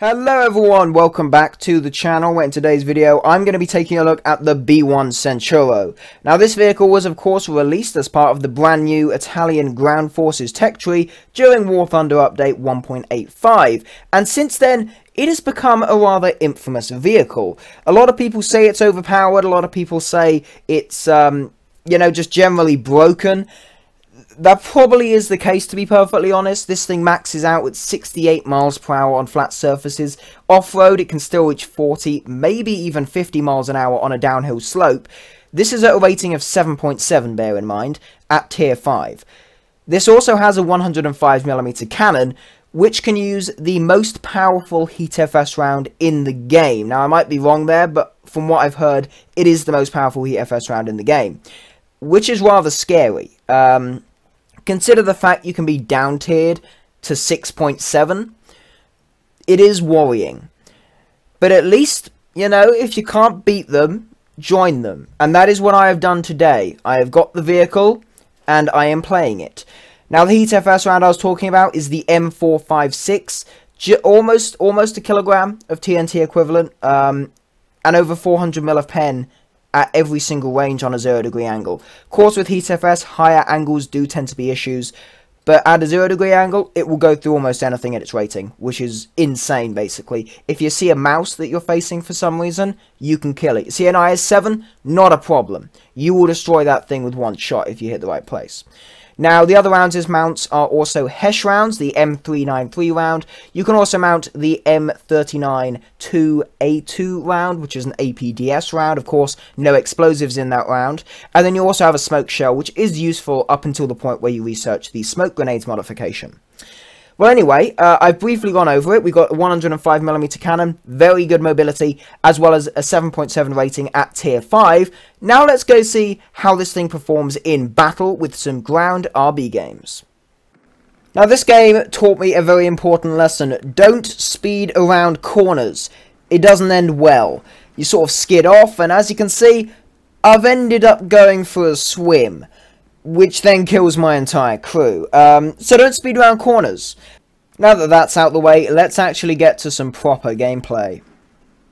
Hello everyone, welcome back to the channel. In today's video I'm going to be taking a look at the B1 Centauro. Now this vehicle was of course released as part of the brand new Italian Ground Forces tech tree during War Thunder update 1.85, and since then it has become a rather infamous vehicle. A lot of people say it's overpowered, a lot of people say it's just generally broken. That probably is the case, to be perfectly honest. This thing maxes out at 68 miles per hour on flat surfaces. Off-road, it can still reach 40, maybe even 50 miles an hour on a downhill slope. This is at a rating of 7.7, bear in mind, at tier 5. This also has a 105mm cannon, which can use the most powerful HeatFS round in the game. Now, I might be wrong there, but from what I've heard, it is the most powerful HeatFS round in the game, which is rather scary. Consider the fact you can be down-tiered to 6.7. It is worrying. But at least, if you can't beat them, join them. And that is what I have done today. I have got the vehicle, and I am playing it. Now, the HeatFS round I was talking about is the M456. Almost a kilogram of TNT equivalent, and over 400mm of pen at every single range on a 0° angle. Of course, with HeatFS, higher angles do tend to be issues, but at a 0° angle, it will go through almost anything at its rating, which is insane, basically. If you see a mouse that you're facing for some reason, you can kill it. See an IS-7? Not a problem. You will destroy that thing with one shot if you hit the right place. Now, the other rounds as mounts are also HESH rounds, the M393 round. You can also mount the M392A2 round, which is an APDS round. Of course, no explosives in that round. And then you also have a smoke shell, which is useful up until the point where you research the smoke grenades modification. Well, anyway, I've briefly gone over it. We've got a 105mm cannon, very good mobility, as well as a 7.7 rating at tier 5. Now let's go see how this thing performs in battle with some ground RB games. Now this game taught me a very important lesson. Don't speed around corners. It doesn't end well. You sort of skid off, and as you can see, I've ended up going for a swim, which then kills my entire crew. So don't speed around corners. Now that that's out the way, let's actually get to some proper gameplay.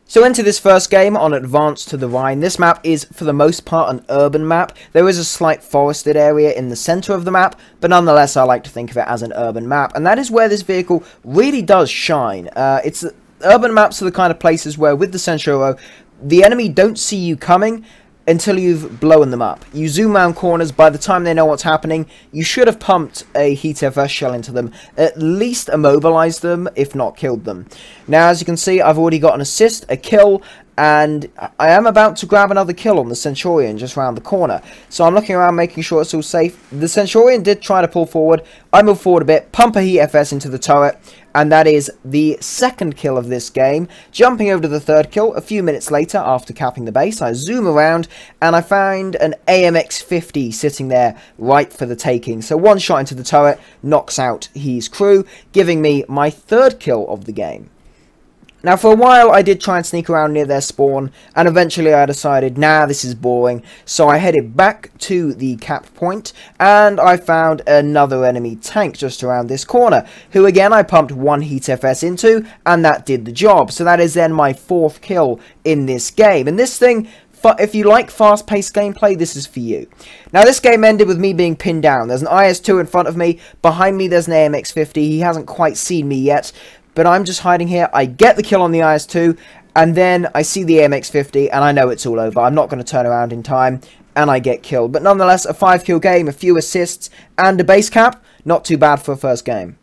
So into this first game on Advance to the Rhine. This map is for the most part an urban map. There is a slight forested area in the center of the map, but nonetheless I like to think of it as an urban map, and that is where this vehicle really does shine. Urban maps are the kind of places where with the Centauro, the enemy don't see you coming until you've blown them up. You zoom around corners. By the time they know what's happening, you should have pumped a HeatFS shell into them, at least immobilized them, if not killed them. Now, as you can see, I've already got an assist, a kill, and I am about to grab another kill on the Centurion just around the corner. So I'm looking around, making sure it's all safe. The Centurion did try to pull forward. I move forward a bit, pump a HeatFS into the turret, and that is the second kill of this game. Jumping over to the third kill, a few minutes later after capping the base, I zoom around and I find an AMX-50 sitting there right for the taking. So one shot into the turret knocks out his crew, giving me my third kill of the game. Now, for a while, I did try and sneak around near their spawn, and eventually I decided, nah, this is boring, so I headed back to the cap point, and I found another enemy tank just around this corner, who again I pumped one HeatFS into, and that did the job. So that is then my fourth kill in this game, and this thing, if you like fast-paced gameplay, this is for you. Now, this game ended with me being pinned down. There's an IS-2 in front of me, behind me there's an AMX-50, he hasn't quite seen me yet, but I'm just hiding here. I get the kill on the IS-2, and then I see the AMX-50, and I know it's all over. I'm not going to turn around in time, and I get killed. But nonetheless, a 5-kill game, a few assists, and a base cap. Not too bad for a first game.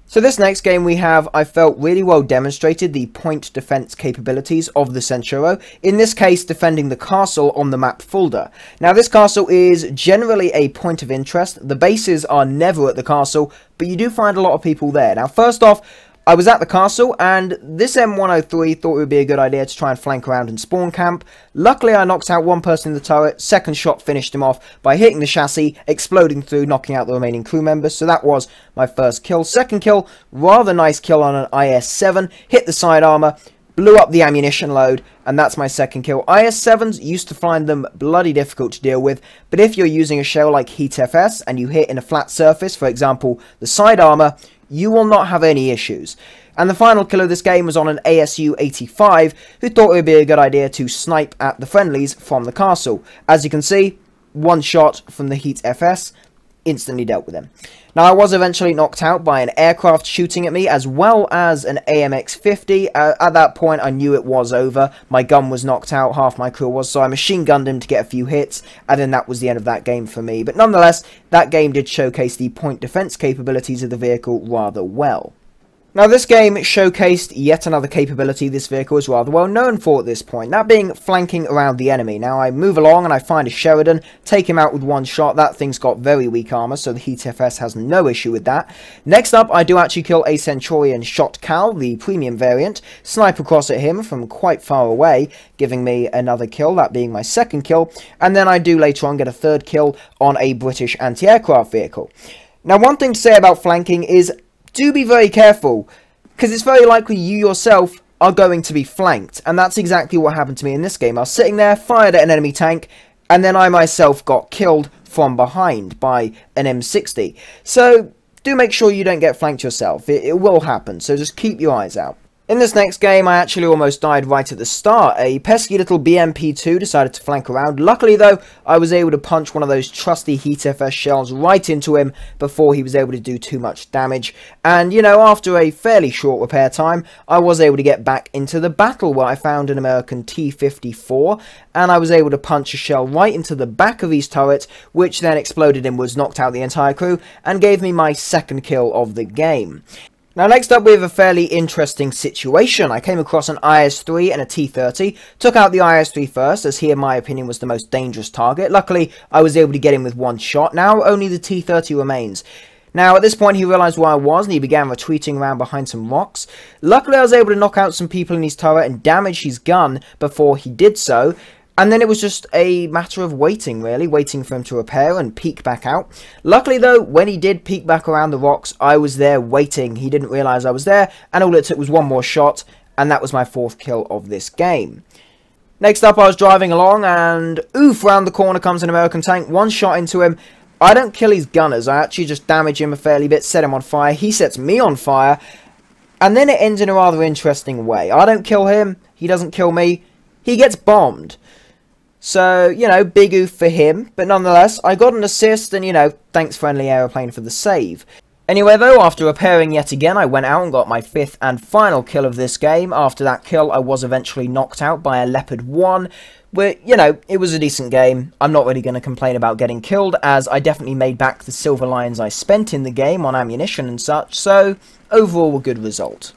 So this next game we have, I felt really well demonstrated the point defense capabilities of the Centauro. In this case, defending the castle on the map Fulda. Now this castle is generally a point of interest. The bases are never at the castle, but you do find a lot of people there. Now first off, I was at the castle, and this M103 thought it would be a good idea to try and flank around and spawn camp. Luckily, I knocked out one person in the turret. Second shot finished him off by hitting the chassis, exploding through, knocking out the remaining crew members. So that was my first kill. Second kill, rather nice kill on an IS-7. Hit the side armor, blew up the ammunition load, and that's my second kill. IS-7s, used to find them bloody difficult to deal with, but if you're using a shell like HeatFS and you hit in a flat surface, for example, the side armor, you will not have any issues. And the final kill of this game was on an ASU-85, who thought it would be a good idea to snipe at the friendlies from the castle. As you can see, one shot from the Heat FS, instantly dealt with him. Now, I was eventually knocked out by an aircraft shooting at me, as well as an AMX-50. At that point, I knew it was over. My gun was knocked out, half my crew was, so I machine gunned him to get a few hits, and then that was the end of that game for me. But nonetheless, that game did showcase the point defense capabilities of the vehicle rather well. Now, this game showcased yet another capability this vehicle is rather well known for at this point, that being flanking around the enemy. Now, I move along and I find a Sheridan, take him out with one shot. That thing's got very weak armor, so the Heat FS has no issue with that. Next up, I do actually kill a Centurion Shot Cal, the premium variant, snipe across at him from quite far away, giving me another kill, that being my second kill, and then I do later on get a third kill on a British anti-aircraft vehicle. Now, one thing to say about flanking is, do be very careful, because it's very likely you yourself are going to be flanked, and that's exactly what happened to me in this game. I was sitting there, fired at an enemy tank, and then I myself got killed from behind by an M60. So, do make sure you don't get flanked yourself. It will happen, so just keep your eyes out. In this next game, I actually almost died right at the start. A pesky little BMP-2 decided to flank around. Luckily, though, I was able to punch one of those trusty Heat FS shells right into him before he was able to do too much damage. And, you know, after a fairly short repair time, I was able to get back into the battle where I found an American T-54, and I was able to punch a shell right into the back of his turret, which then exploded and was knocked out the entire crew, and gave me my second kill of the game. Now, next up, we have a fairly interesting situation. I came across an IS-3 and a T-30, took out the IS-3 first, as he, in my opinion, was the most dangerous target. Luckily, I was able to get him with one shot. Now, only the T-30 remains. Now, at this point, he realised where I was, and he began retreating around behind some rocks. Luckily, I was able to knock out some people in his turret and damage his gun before he did so. And then it was just a matter of waiting, really, waiting for him to repair and peek back out. Luckily, though, when he did peek back around the rocks, I was there waiting. He didn't realise I was there, and all it took was one more shot, and that was my fourth kill of this game. Next up, I was driving along, and oof, round the corner comes an American tank, one shot into him. I don't kill his gunners, I actually just damage him a fairly bit, set him on fire, he sets me on fire, and then it ends in a rather interesting way. I don't kill him, he doesn't kill me, he gets bombed. So, you know, big oof for him, but nonetheless, I got an assist, and, you know, thanks Friendly Aeroplane for the save. Anyway, though, after repairing yet again, I went out and got my fifth and final kill of this game. After that kill, I was eventually knocked out by a Leopard 1, but, you know, it was a decent game. I'm not really going to complain about getting killed, as I definitely made back the silver lions I spent in the game on ammunition and such, so overall a good result.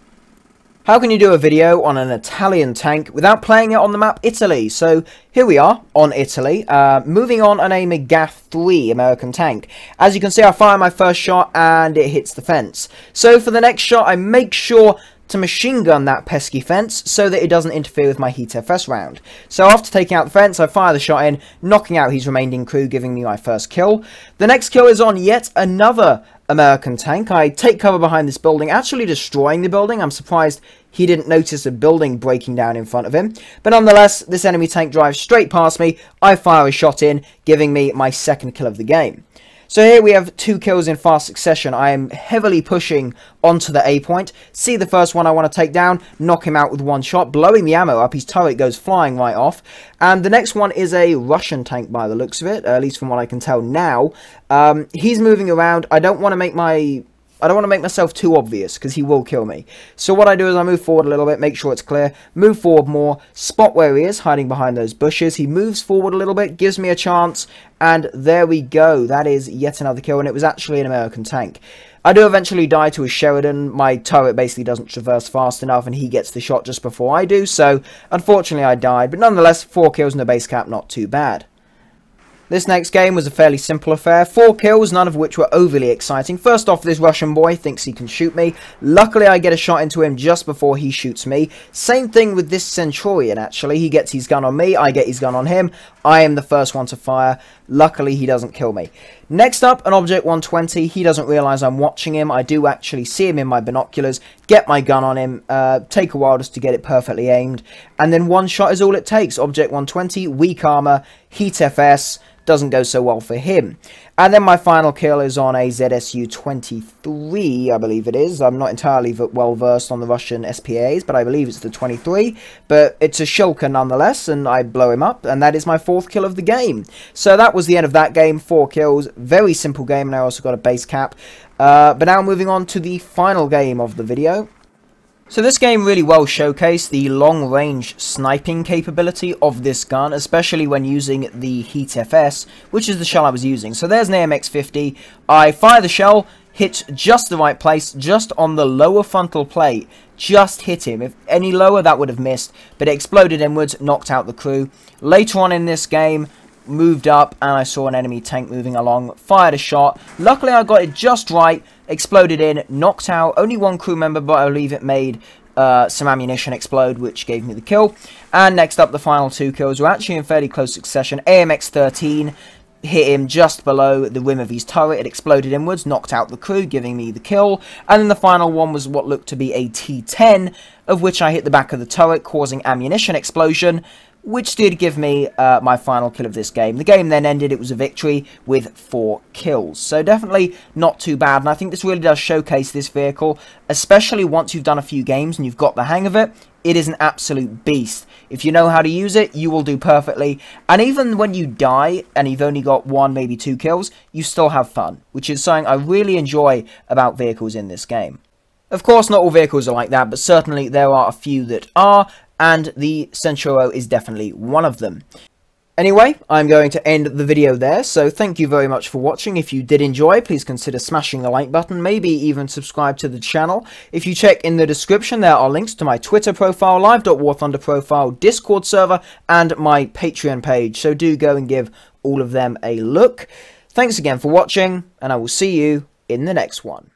How can you do a video on an Italian tank without playing it on the map Italy? So here we are on Italy, moving on a McGaff 3 American tank. As you can see, I fire my first shot and it hits the fence. So for the next shot, I make sure to machine gun that pesky fence so that it doesn't interfere with my Heat FS round. So after taking out the fence, I fire the shot in, knocking out his remaining crew, giving me my first kill. The next kill is on yet another American tank. I take cover behind this building, actually destroying the building. I'm surprised he didn't notice a building breaking down in front of him. But nonetheless, this enemy tank drives straight past me. I fire a shot in, giving me my second kill of the game. So here we have 2 kills in fast succession. I am heavily pushing onto the A point. See the first one I want to take down, knock him out with one shot, blowing the ammo up. His turret goes flying right off. And the next one is a Russian tank by the looks of it, at least from what I can tell now. He's moving around. I don't want to make myself too obvious, because he will kill me. So what I do is I move forward a little bit, make sure it's clear, move forward more, spot where he is, hiding behind those bushes. He moves forward a little bit, gives me a chance, and there we go. That is yet another kill, and it was actually an American tank. I do eventually die to a Sheridan. My turret basically doesn't traverse fast enough, and he gets the shot just before I do, so unfortunately I died. But nonetheless, 4 kills in the base cap, not too bad. This next game was a fairly simple affair. 4 kills, none of which were overly exciting. First off, this Russian boy thinks he can shoot me. Luckily, I get a shot into him just before he shoots me. Same thing with this Centurion, actually. He gets his gun on me, I get his gun on him. I am the first one to fire. Luckily, he doesn't kill me. Next up, an Object 120. He doesn't realise I'm watching him. I do actually see him in my binoculars, get my gun on him, take a while just to get it perfectly aimed, and then one shot is all it takes. Object 120, weak armour, Heat FS, doesn't go so well for him. And then my final kill is on a ZSU-23, I believe it is. I'm not entirely well versed on the Russian SPAs, but I believe it's the 23. But it's a shulker nonetheless, and I blow him up, and that is my 4th kill of the game. So that was the end of that game, 4 kills, very simple game, and I also got a base cap. But now moving on to the final game of the video. So this game really well showcased the long-range sniping capability of this gun, especially when using the Heat FS, which is the shell I was using. So there's an AMX-50, I fire the shell, hit just the right place, just on the lower frontal plate, just hit him. If any lower, that would have missed, but it exploded inwards, knocked out the crew. Later on in this game, moved up and I saw an enemy tank moving along, fired a shot. Luckily I got it just right, exploded in, knocked out only one crew member, but I believe it made some ammunition explode, which gave me the kill. And next up, the final 2 kills were actually in fairly close succession. AMX-13 hit him just below the rim of his turret, it exploded inwards, knocked out the crew, giving me the kill. And then the final one was what looked to be a T10, of which I hit the back of the turret, causing ammunition explosion, which did give me my final kill of this game. The game then ended, it was a victory with 4 kills. So definitely not too bad, and I think this really does showcase this vehicle, especially once you've done a few games and you've got the hang of it. It is an absolute beast. If you know how to use it, you will do perfectly. And even when you die and you've only got 1, maybe 2 kills, you still have fun, which is something I really enjoy about vehicles in this game. Of course, not all vehicles are like that, but certainly there are a few that are, and the Centauro is definitely one of them. Anyway, I'm going to end the video there, so thank you very much for watching. If you did enjoy, please consider smashing the like button, maybe even subscribe to the channel. If you check in the description, there are links to my Twitter profile, live.warthunder profile, Discord server, and my Patreon page, so do go and give all of them a look. Thanks again for watching, and I will see you in the next one.